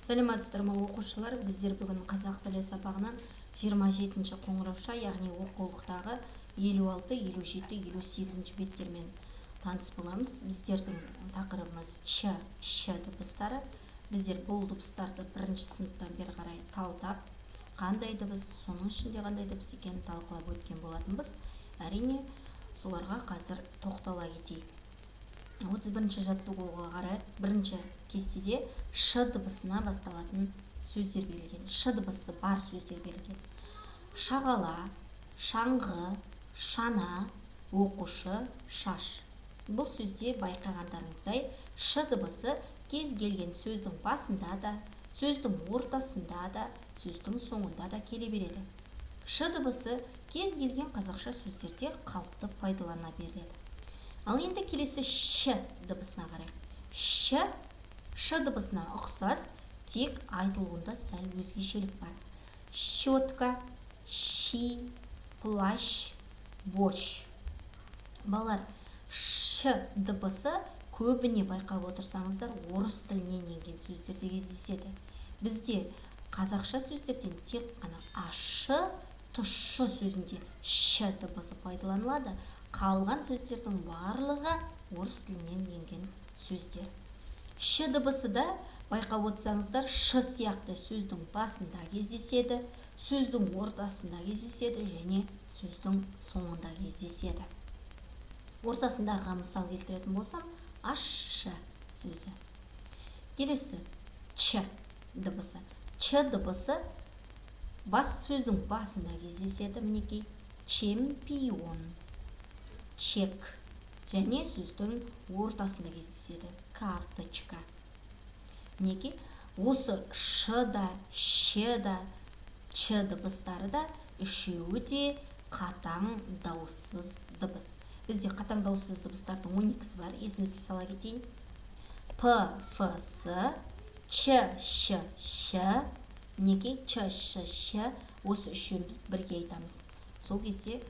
Сәлеметсіздер ме оқушылар, біздер бүгін қазақ тілі сабағынан 27-ші қоңырауша, яғни оқулықтағы 56, 57, 58 беттермен таныс боламыз. Біздердің тақырыбымыз ш дыбыстары. Біздер бұл дыбыстарды бірінші сыныптан бері қарай талдап, қандай дыбыс, соның ішінде қандай дыбыс екенін талқылап өткен болатынбыз. Әрине, соларға қазір тоқтала кетейік. 31-ші жаттығуға қарай бірінші кестеде ш дыбысына басталатын сөздер берілген. Ш дыбысы бар сөздер берілген. Шағала, шаңғы, шана, оқушы, шаш. Бұл сөзде байқағандарыңыздай ш дыбысы кез келген сөздің басында да, сөздің ортасында да, сөздің соңында да келе береді. Ш дыбысы кез келген қазақша сөздерде қалыпты пайдалана береді. Ал енді келесі ш дыбысына қарайық. Ш дыбысына ұқсас, тек айтылуында сәл өзгешелік бар. Щетка, щи, плащ, борщ. Балалар, ш дыбысы көбіне байқап отырсаңыздар, орыс тілінен енген сөздерде кездеседі. Бізде қазақша сөздерден тек қана ашы, тұщы сөзінде ш дыбысы пайдаланылады. Қалған сөздердің барлығы орыс тілінен енген сөздер. Ш дыбысы да байқап отырсаңыздар, ш сияқты сөздің басында кездеседі, сөздің ортасында кездеседі және сөздің соңында кездеседі. Ортасындағы мысал келтіретін болсам, аш сөзі. Келесі ч дыбысы. Ч дыбысы бас сөздің басында кездеседі. Мінекей, чемпион, чек және сөздің ортасында кездеседі. Карточка. Мінекей, осы ш да, ш да, ч дыбыстары да үшеуі де қатаң дауыссыз дыбыс. Бізде қатаң дауыссыз дыбыстардың 12-сі бар. Есімізге сала кетейін. П, Ф, С, Ч, Ш, Ш. Мінекей, Ч, Ш, Ш. Осы үшеуіміз бірге айтамыз. Сол кезде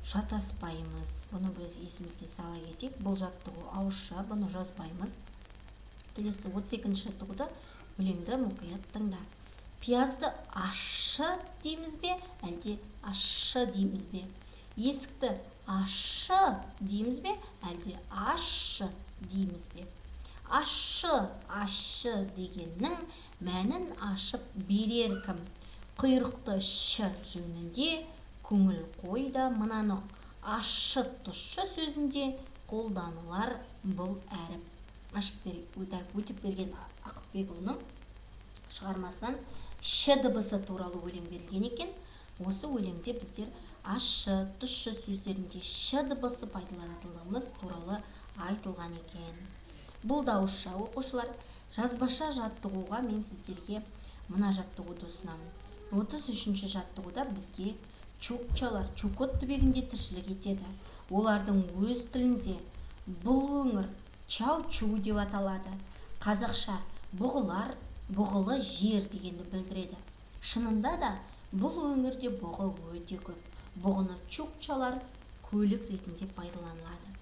шатаспаймыз. Бұны біз есімізге сала кетейік. Бұл жаттығу ауызша, бұны жазбаймыз. Келесі 32-ші жаттығуды өлеңді мұқият тыңда. Пиязды ашы дейміз бе, әлде ашы дейміз бе? Есікті ашы дейміз бе, әлде ашы дейміз бе? Ашы дегеннің мәнін ашып берер кім? Құйрықты ш жөнінде көңіл қойда мынаны ашы тұщы сөзінде қолданылар бұл әріп. Өтіп берген Ақыпбекұлының шығармасынан ш дыбысы туралы өлең берілген екен. Осы өлеңде біздер ашы, тұщы сөздерінде ш дыбысы пайдаланатындығымыз туралы айтылған екен. Бұл да ауызша оқушылар. Жазбаша жаттығуға мен сіздерге мына жаттығуды ұсынамын. 33-ші жаттығуда бізге чукчалар чукот түбегінде тіршілік етеді. Олардың өз тілінде бұл өңір чау-чу деп аталады. Қазақша бұғылар, бұғылы жер дегенді білдіреді. Шынында да бұл өңірде бұғы өте көп. Бұғыны чукчалар көлік ретінде пайдаланылады.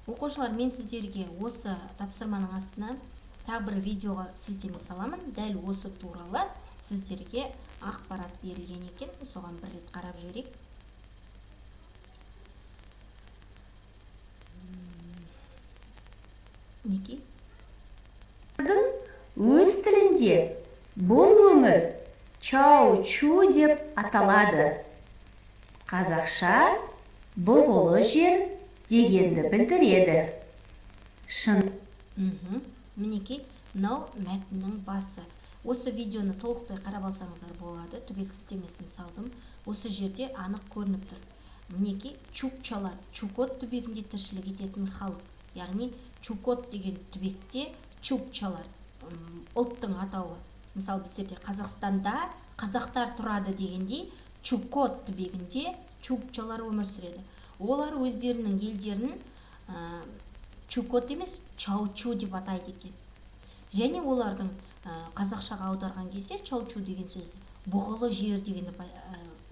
Оқушылар, мен сіздерге осы тапсырманың астына тағы бір видеоға сілтеме саламын. Дәл осы туралы сіздерге ақпарат берілген екен. Соған бір рет қарап жіберейік. Неке? Өз тілінде бұл өңір чау-чу деп аталады. Қазақша бұғылы жер дегенді білдіреді. Шын. Мінекей, мынау мәтіннің басы. Осы видеоны толықтай қарап алсаңыздар болады. Түгел сілтемесін салдым. Осы жерде анық көрініп тұр. Мінекей, чукчалар чукот түбегінде тіршілік ететін халық. Яғни чукот деген түбекте чукчалар ұлттың атауы. Мысалы, біздерде Қазақстанда қазақтар тұрады дегендей, чукот түбегінде чукчалар өмір сүреді. Олар өздерінің елдерін чукот емес, чау-чу деп атайды екен. Және олардың қазақшаға аударған кезде чау-чу деген сөзді бұғылы жер дегенді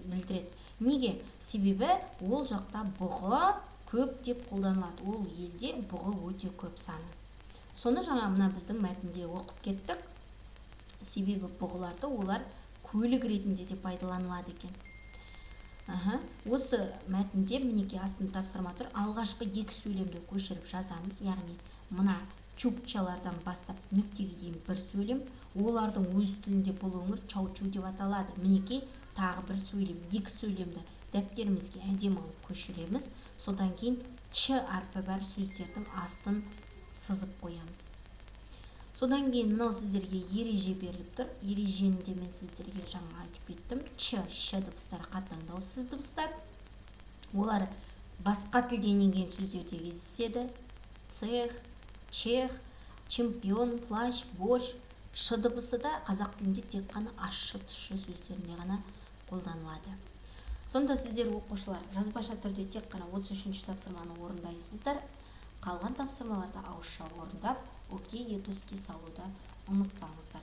білдіреді. Неге? Себебі ол жақта бұғы көп деп қолданылады. Ол елде бұғы өте көп саны. Соны жаңа мына біздің мәтінде оқып кеттік. себебі бұғыларды олар көлік ретінде де пайдаланылады екен. Осы мәтінде мінеки астында тапсырма тұр. Алғашқы екі сөйлемді көшіріп жазамыз. Яғни мына чукчалардан бастап нүктеге дейін бір сөйлем. Олардың өз тілінде бұл өңір чау-чу деп аталады. Мінеки тағы бір сөйлем, екі сөйлемді дәптерімізге әдемі алып көшіреміз. Содан кейін ч әрпі бар сөздердің астын сызып қоямыз. Содан кейін мынау сіздерге ереже беріліп тұр. Ережені де мен сіздерге жаңа айтып кеттім. Ч, ш дыбыстары қатаң дауыссыз дыбыстар. Олар басқа тілден енген сөздерде кездеседі. Цех, чех, чемпион, плащ, борщ. Ш дыбысы да қазақ тілінде тек қана ащы тұщы сөздеріне ғана қолданылады. Сонда сіздер оқушылар жазбаша түрде тек қана 33-ші тапсырманы орындайсыздар. Қалған тапсырмаларды ауызша орындап, окей етуіске салуды ұмытпаңыздар.